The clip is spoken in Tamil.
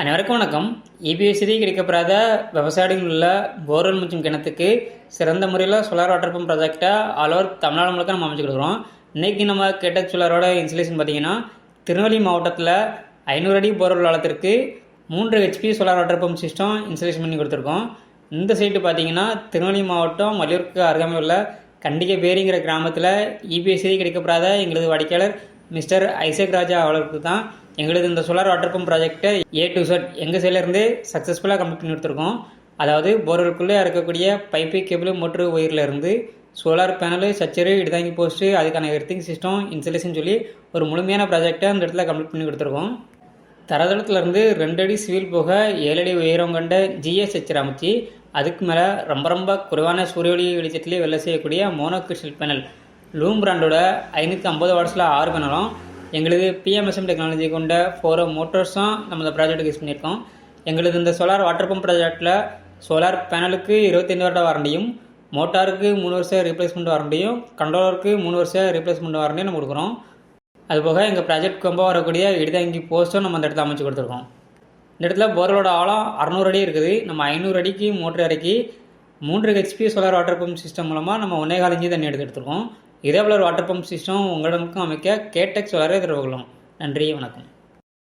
அனைவருக்கும் வணக்கம். இபிஎஸ்சி கிடைக்கப்படாத விவசாயிகள் உள்ள போர்வெல் மற்றும் கிணத்துக்கு சிறந்த முறையில் சோலார் வாட்டர் பம்ப் ப்ராஜெக்டை ஆல் ஓவர் தமிழ்நாடு முழுக்க நம்ம அமைச்சு கொடுக்குறோம். இன்றைக்கி நம்ம கேட்டக் சோலாரோட இன்ஸ்டலேஷன் பார்த்திங்கன்னா திருநெல்வேலி மாவட்டத்தில் 500 அடி போர்வெல் வளத்திற்கு 3 HP solar water pump system installation பண்ணி கொடுத்துருக்கோம். இந்த சைட்டு பார்த்திங்கன்னா திருநெல்வேலி மாவட்டம் மல்லியூருக்கு அருகாமை உள்ள கண்டிகை பேரிங்கிற கிராமத்தில் இபிஎஸ்சி கிடைக்கப்படாத எங்களது வாடிக்கையாளர் மிஸ்டர் ஐசக் ராஜா அவர்களுக்கு தான் எங்களது இந்த சோலார் வாட்டர் பம்ப் ப்ராஜெக்டை A to Z எங்கள் சைட்லேருந்து சக்ஸஸ்ஃபுல்லாக கம்ப்ளீட் பண்ணி கொடுத்துருக்கோம். அதாவது போர்வெல்குள்ளே இருக்கக்கூடிய பைப்பு கேபிள் மோட்ரு ஒயர்லேருந்து சோலார் பேனலு சச்சரு இடுதாங்கி போஸ்ட்டு அதுக்கான எர்த்திங் சிஸ்டம் இன்ஸ்டலேஷன் சொல்லி ஒரு முழுமையான ப்ராஜெக்டை அந்த இடத்துல கம்ப்ளீட் பண்ணி கொடுத்துருக்கோம். தரதளத்துலேருந்து 2 அடி சிவில் போக 7 அடி உயரம் கொண்ட GS சச்சர் அமைச்சு அதுக்கு மேலே ரொம்ப குறைவான சூரிய ஒளி வெளிச்சத்திலே வெள்ளை செய்யக்கூடிய மோனோ கிறிஸ்டல் பேனல் லூம் பிராண்டோட 550 வாட்ஸில் 6 பேனலும் எங்களது PMSM டெக்னாலஜி கொண்ட 4 மோட்டர்ஸும் நம்ம இந்த ப்ராஜெக்ட்டுக்கு யூஸ் பண்ணியிருக்கோம். எங்களது இந்த சோலார் வாட்டர் பம்ப் ப்ராஜெக்டில் சோலார் பேனலுக்கு 25 வருட வாரண்டியும், மோட்டாருக்கு 3 வருஷம் ரீப்ளேஸ்மெண்ட் வாரண்டியும், கண்ட்ரோலருக்கு 3 வருஷம் ரீப்ளேஸ்மெண்ட் வாரண்டியும் நம்ம கொடுக்குறோம். அதுபோக எங்கள் ப்ராஜெக்ட் கொம்ப வரக்கூடிய இடுதாங்கி போஸ்ட்டும் நம்ம அந்த இடத்துல அமைச்சு கொடுத்துருக்கோம். இந்த இடத்துல போர்வெலோட ஆழம் 600 அடி இருக்குது. நம்ம 500 அடிக்கு மோட்டர் இறக்கி 3 HP solar water pump system மூலமாக நம்ம 1.25 இன்ச்சு தண்ணி எடுத்துருக்கோம். இதே போல வாட்டர் பம்ப் சிஸ்டம் உங்களிடமுக்கும் அமைக்க கேடெக் சோலாரை தொடர்பு கொள்ளும். நன்றி, வணக்கம்.